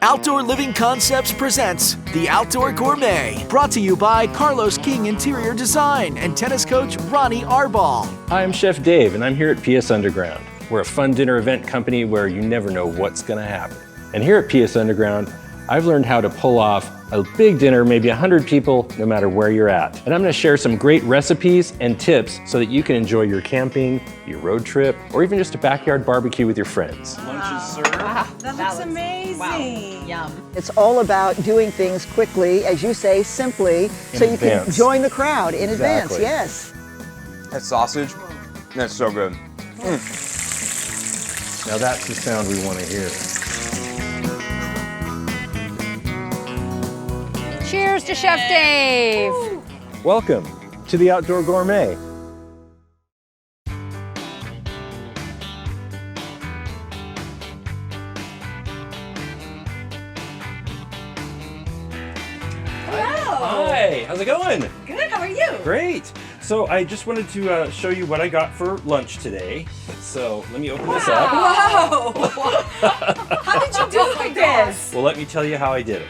Outdoor Living Concepts presents The Outdoor Gourmet, brought to you by Carlos King Interior Design and tennis coach Ronnie Arball. Hi, I'm Chef Dave, and I'm here at PS Underground. We're a fun dinner event company where you never know what's gonna happen. And here at PS Underground, I've learned how to pull off a big dinner, maybe 100 people, no matter where you're at. And I'm gonna share some great recipes and tips so that you can enjoy your camping, your road trip, or even just a backyard barbecue with your friends. Lunch is served. Wow, that looks amazing. Wow. Yum. It's all about doing things quickly, as you say, simply, so you can join the crowd in advance, yes. That sausage, that's so good. Now that's the sound we want to hear. Cheers to Chef Dave. Welcome to the Outdoor Gourmet. Hi, how's it going? Good, how are you? Great. So I just wanted to show you what I got for lunch today. So let me open this up. Wow! How did you do this? Well, let me tell you how I did it.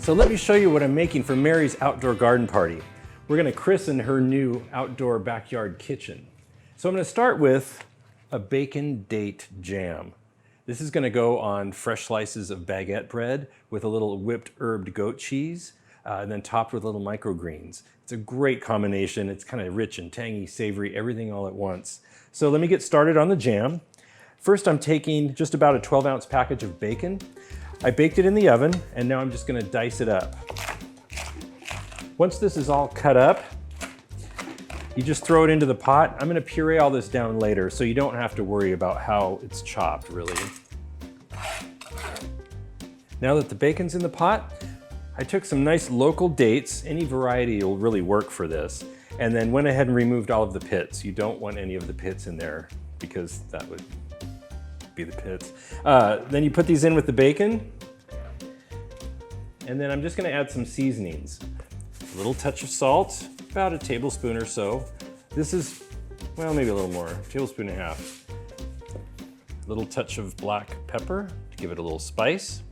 So let me show you what I'm making for Mary's outdoor garden party. We're gonna christen her new outdoor backyard kitchen. So I'm gonna start with a bacon date jam. This is gonna go on fresh slices of baguette bread with a little whipped herbed goat cheese, and then topped with little microgreens. It's a great combination. It's kind of rich and tangy, savory, everything all at once. So let me get started on the jam. First, I'm taking just about a 12-ounce package of bacon. I baked it in the oven, and now I'm just gonna dice it up. Once this is all cut up, you just throw it into the pot. I'm gonna puree all this down later, so you don't have to worry about how it's chopped, really. Now that the bacon's in the pot, I took some nice local dates. Any variety will really work for this. And then went ahead and removed all of the pits. You don't want any of the pits in there because that would be the pits. Then you put these in with the bacon. And then I'm just gonna add some seasonings. A little touch of salt, about a tablespoon or so. This is, well, maybe a little more, a tablespoon and a half. A little touch of black pepper to give it a little spice.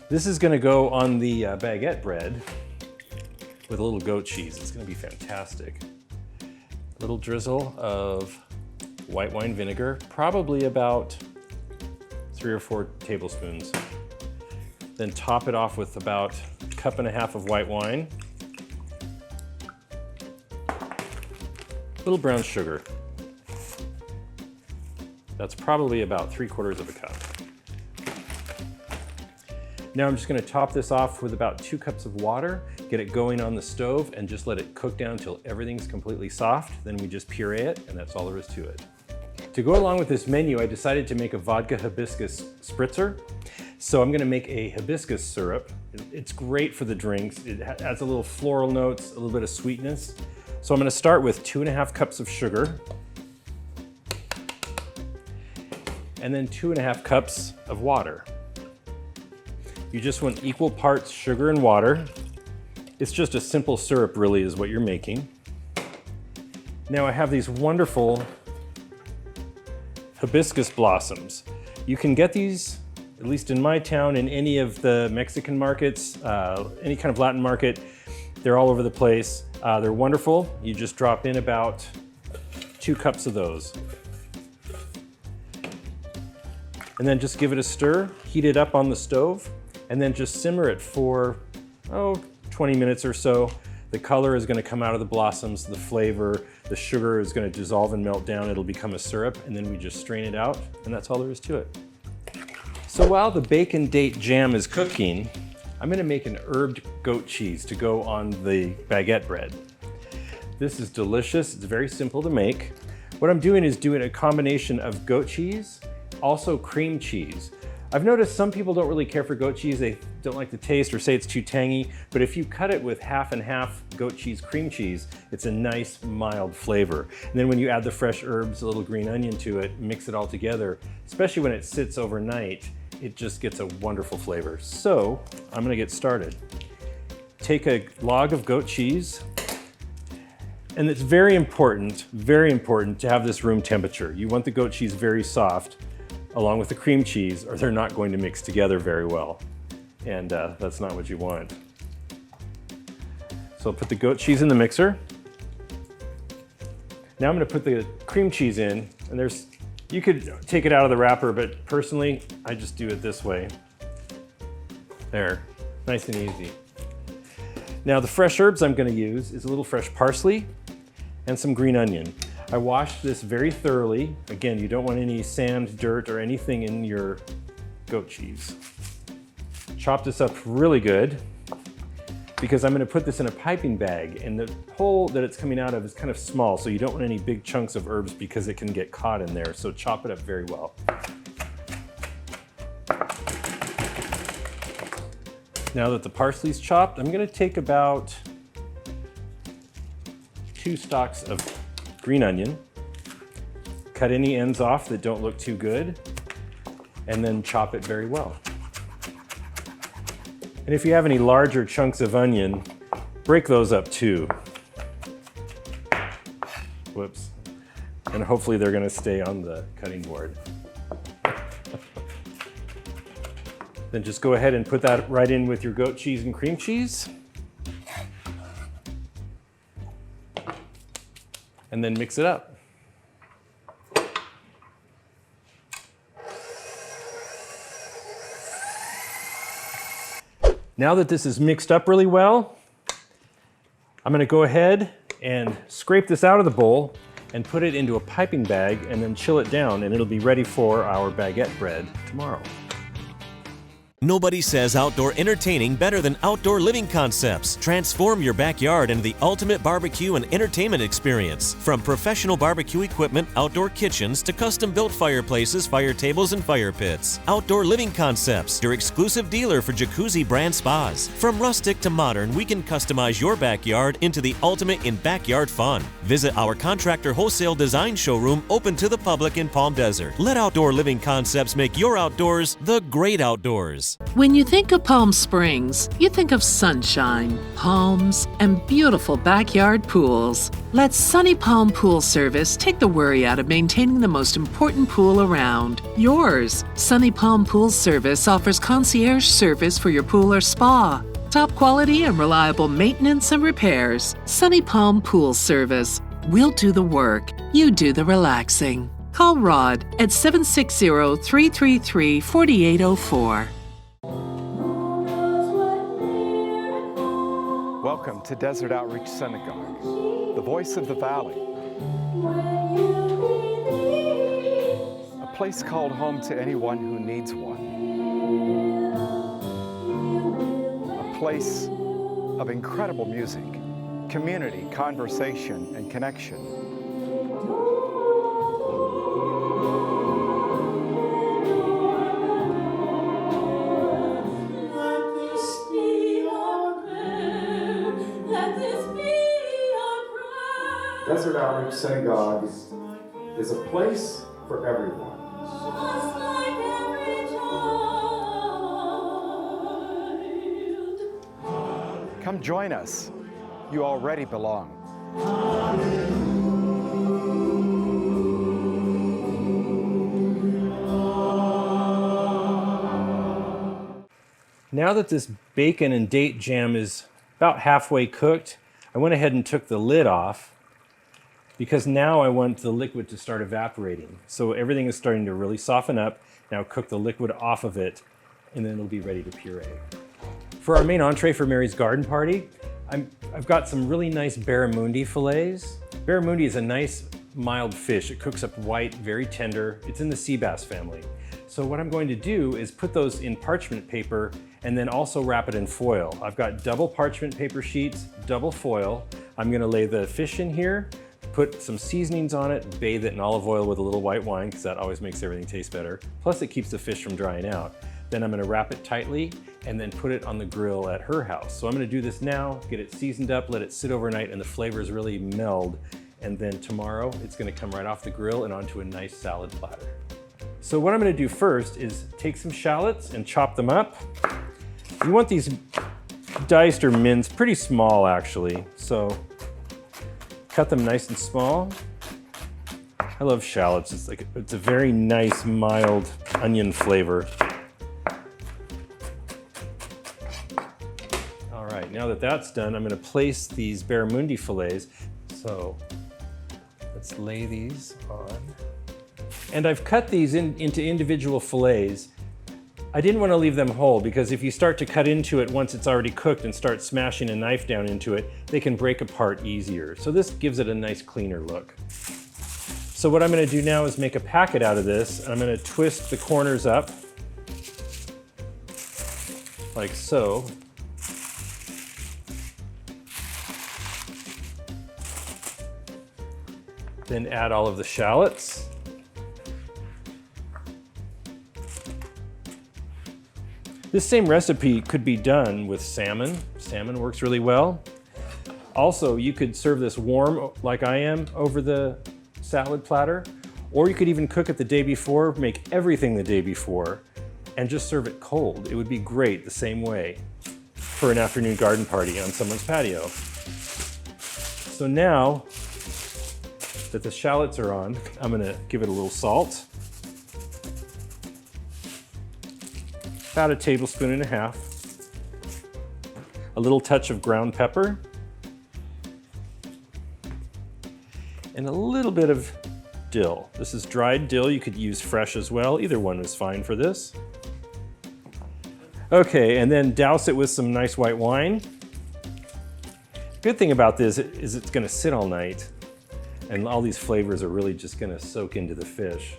This is gonna go on the baguette bread with a little goat cheese. It's gonna be fantastic. A little drizzle of white wine vinegar, probably about 3 or 4 tablespoons. Then top it off with about a cup and a half of white wine. A little brown sugar. That's probably about 3/4 of a cup. Now I'm just gonna top this off with about 2 cups of water, get it going on the stove, and just let it cook down until everything's completely soft. Then we just puree it, and that's all there is to it. To go along with this menu, I decided to make a vodka hibiscus spritzer. So I'm gonna make a hibiscus syrup. It's great for the drinks. It adds a little floral notes, a little bit of sweetness. So I'm gonna start with 2.5 cups of sugar, and then 2.5 cups of water. You just want equal parts sugar and water. It's just a simple syrup, really, is what you're making. Now I have these wonderful hibiscus blossoms. You can get these, at least in my town, in any of the Mexican markets, any kind of Latin market. They're all over the place. They're wonderful. You just drop in about 2 cups of those. And then just give it a stir, heat it up on the stove, and then just simmer it for, 20 minutes or so. The color is gonna come out of the blossoms, the flavor, the sugar is gonna dissolve and melt down. It'll become a syrup, and then we just strain it out, and that's all there is to it. So while the bacon date jam is cooking, I'm gonna make an herbed goat cheese to go on the baguette bread. This is delicious, it's very simple to make. What I'm doing is doing a combination of goat cheese, also cream cheese. I've noticed some people don't really care for goat cheese. They don't like the taste or say it's too tangy, but if you cut it with half and half goat cheese, cream cheese, it's a nice mild flavor. And then when you add the fresh herbs, a little green onion to it, mix it all together, especially when it sits overnight, it just gets a wonderful flavor. So I'm gonna get started. Take a log of goat cheese, and it's very important to have this room temperature. You want the goat cheese very soft, along with the cream cheese, or they're not going to mix together very well. and that's not what you want. So I'll put the goat cheese in the mixer. Now I'm gonna put the cream cheese in, and you could take it out of the wrapper, but personally, I just do it this way. There, nice and easy. Now the fresh herbs I'm gonna use is a little fresh parsley and some green onion. I washed this very thoroughly. Again, you don't want any sand, dirt, or anything in your goat cheese. Chop this up really good because I'm gonna put this in a piping bag, and the hole that it's coming out of is kind of small, so you don't want any big chunks of herbs because it can get caught in there, so chop it up very well. Now that the parsley's chopped, I'm gonna take about 2 stalks of green onion, cut any ends off that don't look too good, and then chop it very well. And if you have any larger chunks of onion, break those up too. Whoops. And hopefully they're gonna stay on the cutting board. Then just go ahead and put that right in with your goat cheese and cream cheese. And then mix it up. Now that this is mixed up really well, I'm gonna go ahead and scrape this out of the bowl and put it into a piping bag and then chill it down, and it'll be ready for our baguette bread tomorrow. Nobody says outdoor entertaining better than Outdoor Living Concepts. Transform your backyard into the ultimate barbecue and entertainment experience. From professional barbecue equipment, outdoor kitchens, to custom-built fireplaces, fire tables, and fire pits. Outdoor Living Concepts, your exclusive dealer for jacuzzi brand spas. From rustic to modern, we can customize your backyard into the ultimate in backyard fun. Visit our contractor wholesale design showroom open to the public in Palm Desert. Let Outdoor Living Concepts make your outdoors the great outdoors. When you think of Palm Springs, you think of sunshine, palms, and beautiful backyard pools. Let Sunny Palm Pool Service take the worry out of maintaining the most important pool around, yours. Sunny Palm Pool Service offers concierge service for your pool or spa. Top quality and reliable maintenance and repairs. Sunny Palm Pool Service. We'll do the work. You do the relaxing. Call Rod at 760-333-4804. Welcome to Desert Outreach Synagogue, the voice of the valley. A place called home to anyone who needs one. A place of incredible music, community, conversation, and connection. Desert Outreach Synagogue is a place for everyone. Come join us. You already belong. Now that this bacon and date jam is about halfway cooked, I went ahead and took the lid off because now I want the liquid to start evaporating. So everything is starting to really soften up. Now cook the liquid off of it, and then it'll be ready to puree. For our main entree for Mary's garden party, I've got some really nice barramundi fillets. Barramundi is a nice mild fish. It cooks up white, very tender. It's in the sea bass family. So what I'm going to do is put those in parchment paper and then also wrap it in foil. I've got double parchment paper sheets, double foil. I'm gonna lay the fish in here, put some seasonings on it, bathe it in olive oil with a little white wine because that always makes everything taste better. Plus it keeps the fish from drying out. Then I'm gonna wrap it tightly and then put it on the grill at her house. So I'm gonna do this now, get it seasoned up, let it sit overnight and the flavors really meld. And then tomorrow it's gonna come right off the grill and onto a nice salad platter. So what I'm gonna do first is take some shallots and chop them up. You want these diced or minced pretty small actually. So cut them nice and small. I love shallots. It's a very nice, mild onion flavor. All right, now that that's done, I'm gonna place these barramundi fillets. So let's lay these on. And I've cut these into individual fillets. I didn't want to leave them whole because if you start to cut into it once it's already cooked and start smashing a knife down into it, they can break apart easier. So this gives it a nice cleaner look. So what I'm going to do now is make a packet out of this, and I'm going to twist the corners up like so. Then add all of the shallots. This same recipe could be done with salmon. Salmon works really well. Also, you could serve this warm, like I am, over the salad platter, or you could even cook it the day before, make everything the day before, and just serve it cold. It would be great the same way for an afternoon garden party on someone's patio. So now that the shallots are on, I'm gonna give it a little salt. About 1.5 tablespoons. A little touch of ground pepper. And a little bit of dill. This is dried dill. You could use fresh as well. Either one is fine for this. Okay, and then douse it with some nice white wine. Good thing about this is it's gonna sit all night, and all these flavors are really just gonna soak into the fish.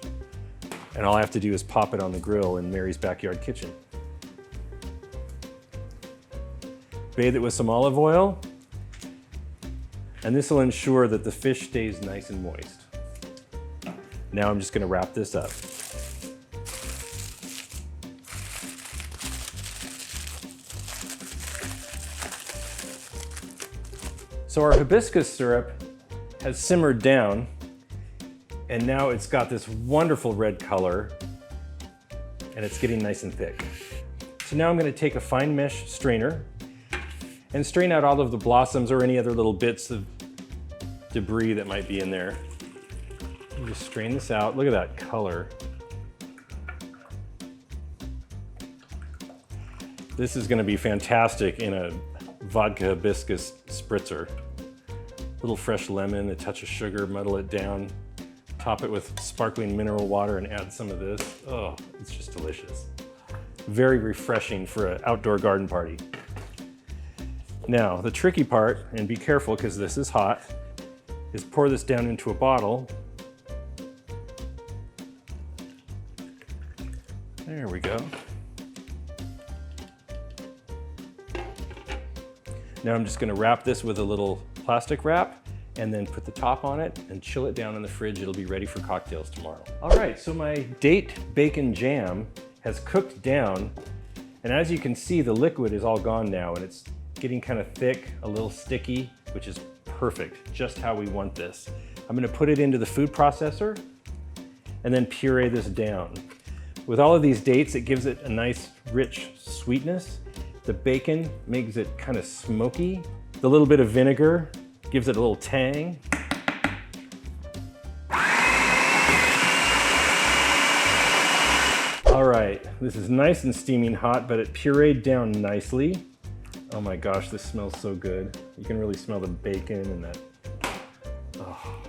And all I have to do is pop it on the grill in Mary's backyard kitchen. Bathe it with some olive oil, and this will ensure that the fish stays nice and moist. Now I'm just gonna wrap this up. So our hibiscus syrup has simmered down, and now it's got this wonderful red color, and it's getting nice and thick. So now I'm gonna take a fine mesh strainer and strain out all of the blossoms or any other little bits of debris that might be in there. You just strain this out. Look at that color. This is gonna be fantastic in a vodka hibiscus spritzer. A little fresh lemon, a touch of sugar, muddle it down, top it with sparkling mineral water and add some of this. Oh, it's just delicious. Very refreshing for an outdoor garden party. Now, the tricky part, and be careful because this is hot, is pour this down into a bottle. There we go. Now I'm just gonna wrap this with a little plastic wrap and then put the top on it and chill it down in the fridge. It'll be ready for cocktails tomorrow. All right, so my date bacon jam has cooked down, and as you can see, the liquid is all gone now, and it's getting kind of thick, a little sticky, which is perfect, just how we want this. I'm gonna put it into the food processor and then puree this down. With all of these dates, it gives it a nice, rich sweetness. The bacon makes it kind of smoky. The little bit of vinegar gives it a little tang. All right, this is nice and steaming hot, but it pureed down nicely. Oh my gosh, this smells so good. You can really smell the bacon and that. Oh.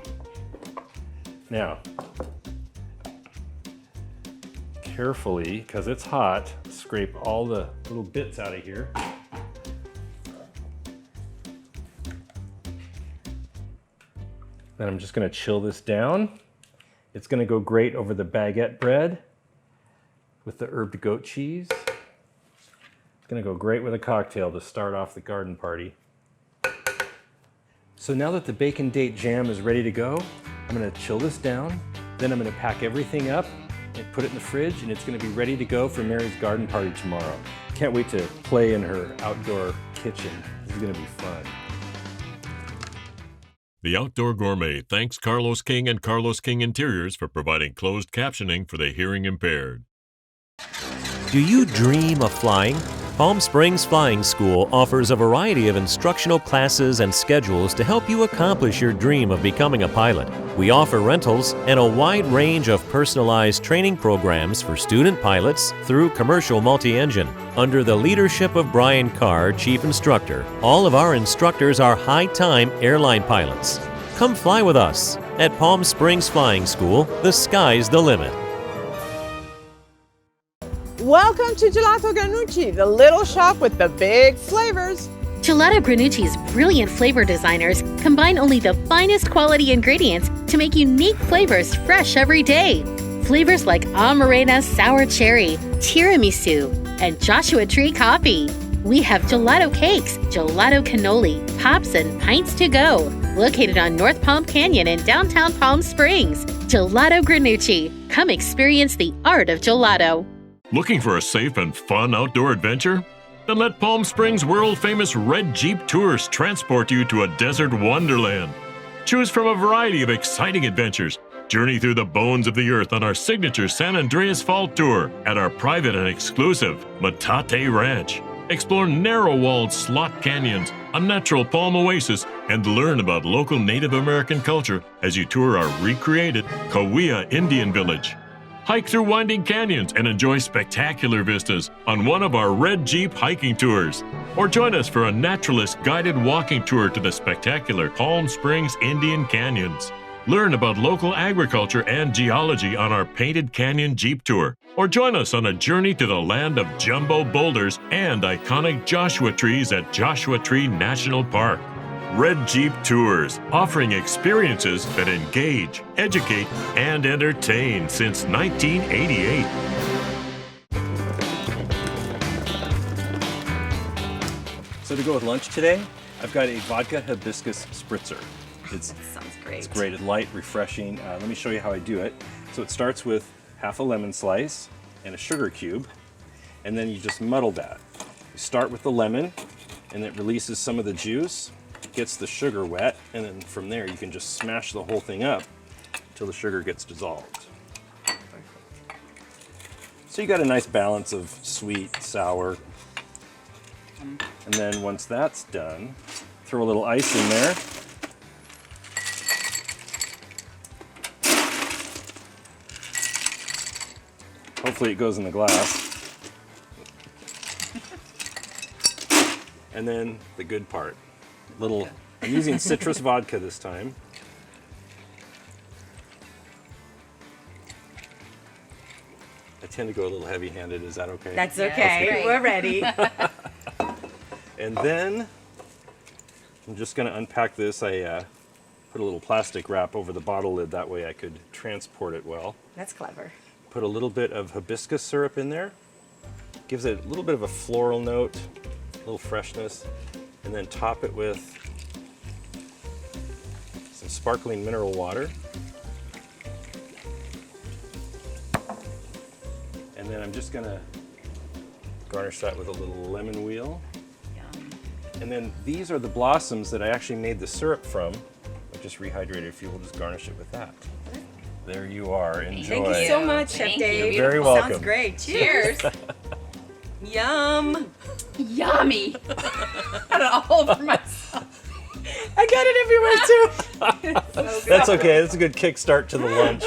Now, carefully, because it's hot, scrape all the little bits out of here. Then I'm just gonna chill this down. It's gonna go great over the baguette bread with the herbed goat cheese. Gonna go great with a cocktail to start off the garden party. So now that the bacon date jam is ready to go, I'm gonna chill this down. Then I'm gonna pack everything up and put it in the fridge, and it's gonna be ready to go for Mary's garden party tomorrow. Can't wait to play in her outdoor kitchen. This is gonna be fun. The Outdoor Gourmet thanks Carlos King and Carlos King Interiors for providing closed captioning for the hearing impaired. Do you dream of flying? Palm Springs Flying School offers a variety of instructional classes and schedules to help you accomplish your dream of becoming a pilot. We offer rentals and a wide range of personalized training programs for student pilots through commercial multi-engine. Under the leadership of Brian Carr, Chief Instructor, all of our instructors are high-time airline pilots. Come fly with us. At Palm Springs Flying School, the sky's the limit. Welcome to Gelato Granucci, the little shop with the big flavors. Gelato Granucci's brilliant flavor designers combine only the finest quality ingredients to make unique flavors fresh every day. Flavors like Amarena Sour Cherry, Tiramisu, and Joshua Tree Coffee. We have gelato cakes, gelato cannoli, pops, and pints to go. Located on North Palm Canyon in downtown Palm Springs. Gelato Granucci. Come experience the art of gelato. Looking for a safe and fun outdoor adventure? Then let Palm Springs world-famous Red Jeep Tours transport you to a desert wonderland. Choose from a variety of exciting adventures. Journey through the bones of the earth on our signature San Andreas Fall Tour at our private and exclusive Metate Ranch. Explore narrow-walled slot canyons, a natural palm oasis, and learn about local Native American culture as you tour our recreated Cahuilla Indian Village. Hike through winding canyons and enjoy spectacular vistas on one of our Red Jeep hiking tours. Or join us for a naturalist guided walking tour to the spectacular Palm Springs Indian Canyons. Learn about local agriculture and geology on our Painted Canyon Jeep Tour. Or join us on a journey to the land of jumbo boulders and iconic Joshua trees at Joshua Tree National Park. Red Jeep Tours, offering experiences that engage, educate, and entertain since 1988. So to go with lunch today, I've got a vodka hibiscus spritzer. Sounds great. It's great, it's light, refreshing. Let me show you how I do it. So it starts with half a lemon slice and a sugar cube, and then you just muddle that. You start with the lemon, and it releases some of the juice, gets the sugar wet, and then from there you can just smash the whole thing up until the sugar gets dissolved. So you got a nice balance of sweet, sour, and then once that's done, throw a little ice in there. Hopefully it goes in the glass. And then the good part. I'm using citrus vodka this time. I tend to go a little heavy-handed. Is that okay? That's okay. We're ready. And then I'm just going to unpack this. I put a little plastic wrap over the bottle lid. That way I could transport it well. That's clever. Put a little bit of hibiscus syrup in there. Gives it a little bit of a floral note, a little freshness. And then top it with some sparkling mineral water. And then I'm just gonna garnish that with a little lemon wheel. Yum. And then these are the blossoms that I actually made the syrup from. I just rehydrated. If you will just garnish it with that. There you are. Enjoy. Thank you so much, Chef Dave. You're very welcome. Sounds great. Cheers. Yum. Yummy. I don't all for myself. I got it everywhere too. That's okay. That's a good kickstart to the lunch.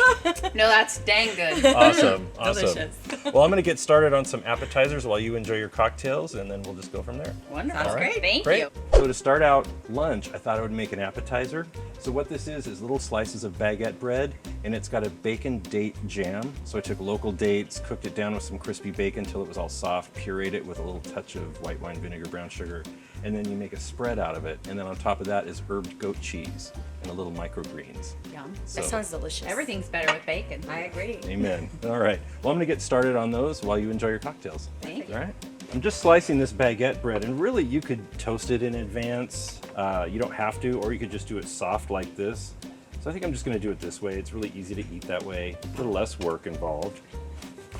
No, that's dang good. Awesome. Delicious. Well, I'm going to get started on some appetizers while you enjoy your cocktails, and then we'll just go from there. Wonderful. Sounds great. Thank Great. you. So to start out lunch, I thought I would make an appetizer. So what this is little slices of baguette bread, and it's got a bacon date jam. So I took local dates, cooked it down with some crispy bacon until it was all soft, pureed it with a little touch of white wine vinegar, brown sugar, and then you make a spread out of it. And then on top of that is herbed goat cheese and a little microgreens. Yum. So, That sounds delicious. Everything's better with bacon. I agree. amen. All right. Well, I'm going to get started on those while you enjoy your cocktails. Thank you. All right. I'm just slicing this baguette bread, and really you could toast it in advance. You don't have to, or you could just do it soft like this. So I think I'm just going to do it this way. It's really easy to eat that way, a little less work involved.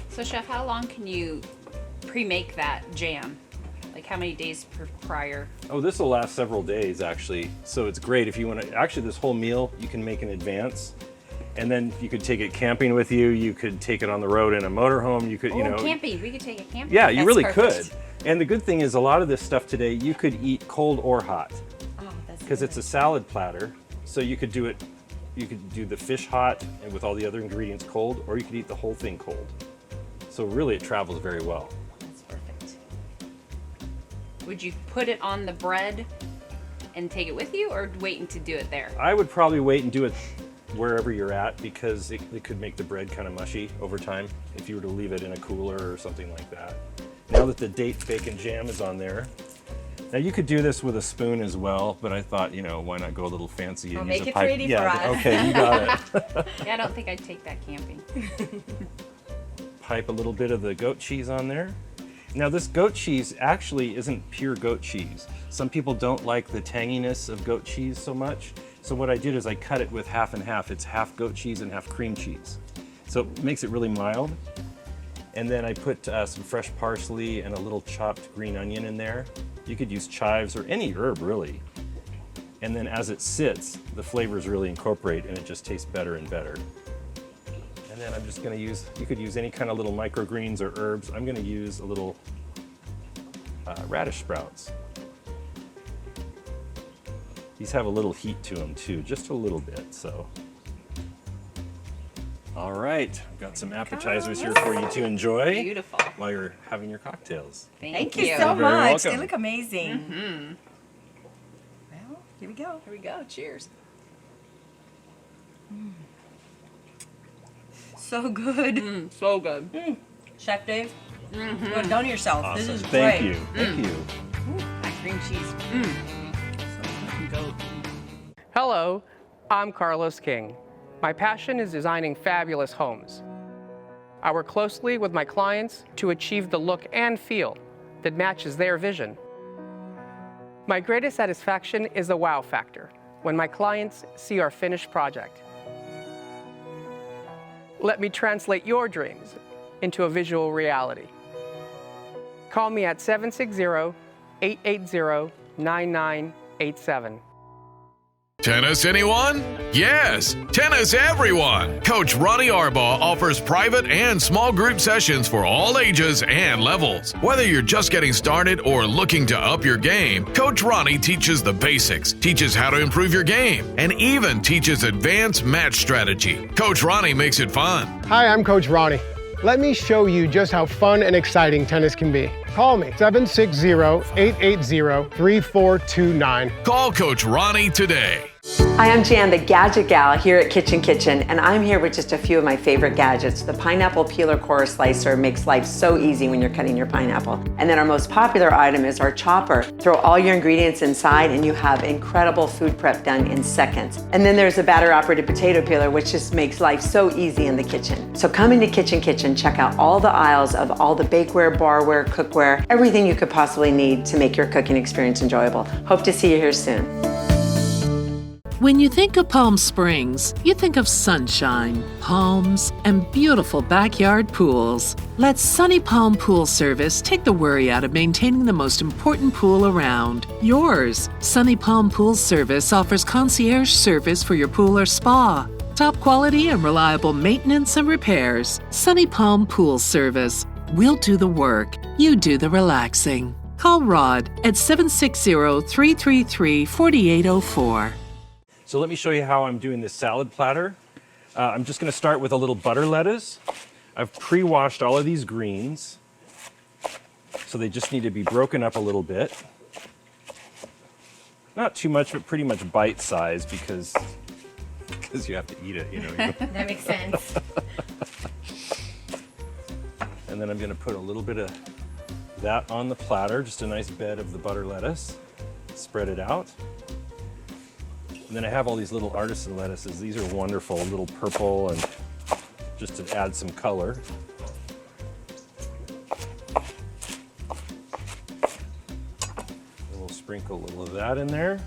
So, Chef, how long can you pre-make that jam? Like how many days prior? Oh, this will last several days actually. So it's great if you want to, actually this whole meal you can make in advance. And then you could take it camping with you. You could take it on the road in a motorhome. You could, camping. We could take it camping. Yeah, you That's really perfect. could. And the good thing is a lot of this stuff today you could eat cold or hot. Oh, that's because it's a salad platter. So you could do it, you could do the fish hot and with all the other ingredients cold, or you could eat the whole thing cold. So really it travels very well. That's perfect. Would you put it on the bread and take it with you, or waiting to do it there? I would probably wait and do it wherever you're at, because it could make the bread kind of mushy over time if you were to leave it in a cooler or something like that. Now that the date bacon jam is on there, now you could do this with a spoon as well, but I thought, you know, why not go a little fancy and use a pipe? Pretty for us. Okay, you got it. Yeah, I don't think I'd take that camping. Pipe a little bit of the goat cheese on there. Now this goat cheese actually isn't pure goat cheese. Some people don't like the tanginess of goat cheese so much. So what I did is I cut it with half and half. It's half goat cheese and half cream cheese. So it makes it really mild. And then I put some fresh parsley and a little chopped green onion in there. You could use chives or any herb really. And then as it sits, the flavors really incorporate and it just tastes better and better. And then I'm just gonna use, you could use any kind of little microgreens or herbs. I'm gonna use a little radish sprouts. These have a little heat to them too, just a little bit, so. All right, I've got some appetizers here for you to enjoy. Beautiful. While you're having your cocktails. Thank you so You're very much. welcome. They look amazing. Mm-hmm. Well, here we go. Here we go. Cheers. So good. So good. Chef Dave, you have done yourself. Awesome. This is Thank great. you. Thank you. That cream cheese. Hello, I'm Carlos King. My passion is designing fabulous homes. I work closely with my clients to achieve the look and feel that matches their vision. My greatest satisfaction is the wow factor, when my clients see our finished project. Let me translate your dreams into a visual reality. Call me at 760-880-9987. Tennis anyone? Yes, tennis everyone. Coach Ronnie Arbaugh offers private and small group sessions for all ages and levels. Whether you're just getting started or looking to up your game, Coach Ronnie teaches the basics, teaches how to improve your game, and even teaches advanced match strategy. Coach Ronnie makes it fun. Hi, I'm Coach Ronnie. Let me show you just how fun and exciting tennis can be. Call me, 760-880-3429. Call Coach Ronnie today. Hi, I'm Jan, the Gadget Gal here at Kitchen Kitchen, and I'm here with just a few of my favorite gadgets. The pineapple peeler core slicer makes life so easy when you're cutting your pineapple. And then our most popular item is our chopper. Throw all your ingredients inside and you have incredible food prep done in seconds. And then there's a batter-operated potato peeler, which just makes life so easy in the kitchen. So come into Kitchen Kitchen, check out all the aisles of all the bakeware, barware, cookware, everything you could possibly need to make your cooking experience enjoyable. Hope to see you here soon. When you think of Palm Springs, you think of sunshine, palms, and beautiful backyard pools. Let Sunny Palm Pool Service take the worry out of maintaining the most important pool around, yours. Sunny Palm Pool Service offers concierge service for your pool or spa. Top quality and reliable maintenance and repairs. Sunny Palm Pool Service. We'll do the work. You do the relaxing. Call Rod at 760-333-4804. So let me show you how I'm doing this salad platter. I'm just gonna start with a little butter lettuce. I've pre-washed all of these greens, so they just need to be broken up a little bit. Not too much, but pretty much bite size because you have to eat it, you know. That makes sense. And then I'm gonna put a little bit of that on the platter, just a nice bed of the butter lettuce. Spread it out. And then I have all these little artisan lettuces. These are wonderful, a little purple, and just to add some color. And we'll sprinkle a little of that in there.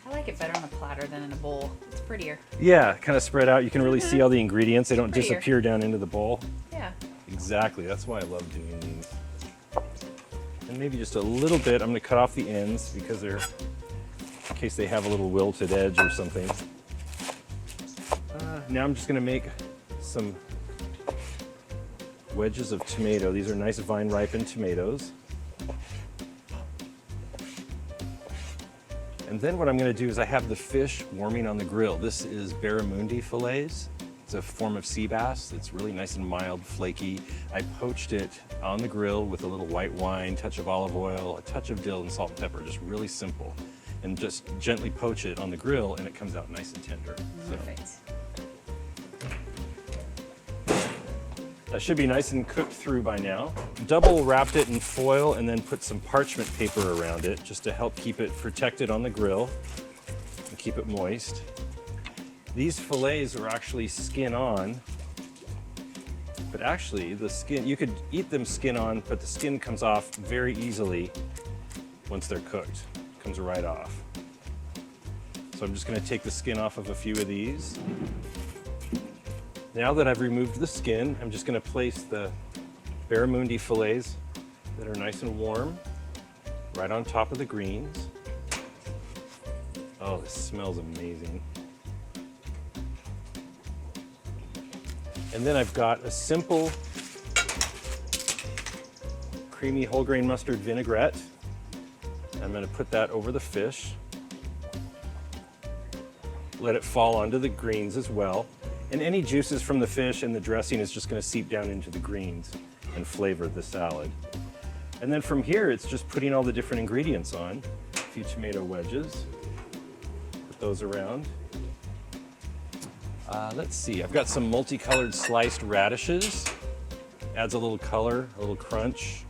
I like it better on a platter than in a bowl. It's prettier. Yeah, kind of spread out. You can really see all the ingredients. They don't Prettier. disappear down into the bowl. Yeah. Exactly, that's why I love doing these. And maybe just a little bit. I'm gonna cut off the ends because they're, in case they have a little wilted edge or something. Now I'm just gonna make some wedges of tomato. These are nice vine ripened tomatoes. And then what I'm going to do is I have the fish warming on the grill. This is barramundi fillets. It's a form of sea bass. It's really nice and mild, flaky. I poached it on the grill with a little white wine, touch of olive oil, a touch of dill and salt and pepper, just really simple. And just gently poach it on the grill and it comes out nice and tender. Perfect. That should be nice and cooked through by now. Double wrapped it in foil and then put some parchment paper around it just to help keep it protected on the grill and keep it moist. These fillets are actually skin on, but actually the skin, you could eat them skin on, but the skin comes off very easily once they're cooked. It comes right off. So I'm just gonna take the skin off of a few of these. Now that I've removed the skin, I'm just gonna place the barramundi fillets that are nice and warm right on top of the greens. Oh, this smells amazing. And then I've got a simple creamy whole grain mustard vinaigrette. I'm gonna put that over the fish. Let it fall onto the greens as well. And any juices from the fish and the dressing is just gonna seep down into the greens and flavor the salad. And then from here, it's just putting all the different ingredients on. A few tomato wedges, put those around. Let's see, I've got some multicolored sliced radishes. Adds a little color, a little crunch.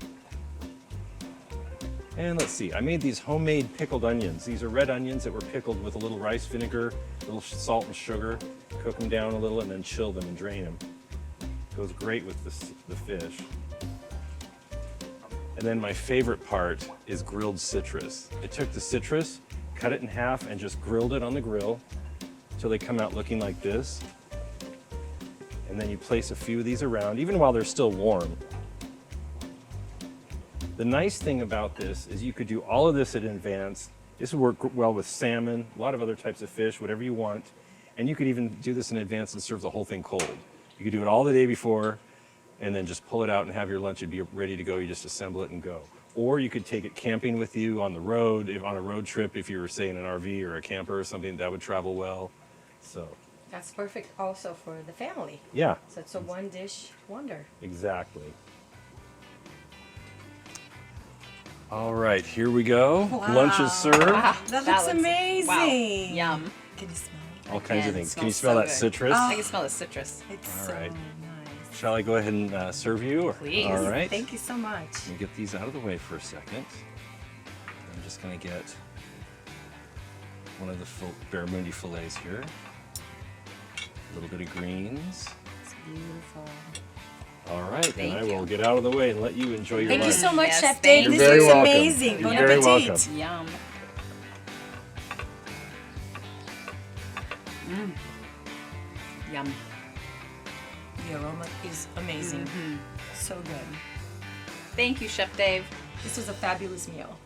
And let's see, I made these homemade pickled onions. These are red onions that were pickled with a little rice vinegar, a little salt and sugar. Cook them down a little and then chill them and drain them. Goes great with the fish. And then my favorite part is grilled citrus. I took the citrus, cut it in half, and just grilled it on the grill until they come out looking like this. And then you place a few of these around, even while they're still warm. The nice thing about this is you could do all of this in advance. This would work well with salmon, a lot of other types of fish, whatever you want. And you could even do this in advance and serve the whole thing cold. You could do it all the day before and then just pull it out and have your lunch. It'd be ready to go. You just assemble it and go. Or you could take it camping with you on the road, on a road trip, if you were, say, in an RV or a camper or something, that would travel well. So That's perfect also for the family. yeah, So it's a one dish wonder. exactly. All right, here we go. Lunch is served. Wow, that looks amazing. Wow. Yum. Can you smell it? All kinds of It things. Can you smells smell so that good. citrus? I can smell the citrus. It's All so right. nice. Shall I go ahead and serve you? Or? Please. All right. Thank you so much. Let me get these out of the way for a second. I'm just going to get one of the barramundi fillets here. A little bit of greens. It's beautiful. All right, Thank then I you. will get out of the way and let you enjoy your Thank lunch. you so much, Yes, Chef thank Dave. you. This You're very looks welcome. amazing. You're Bon very appetit. welcome. Yum. Yum. The aroma is amazing. So good. Thank you, Chef Dave. This was a fabulous meal.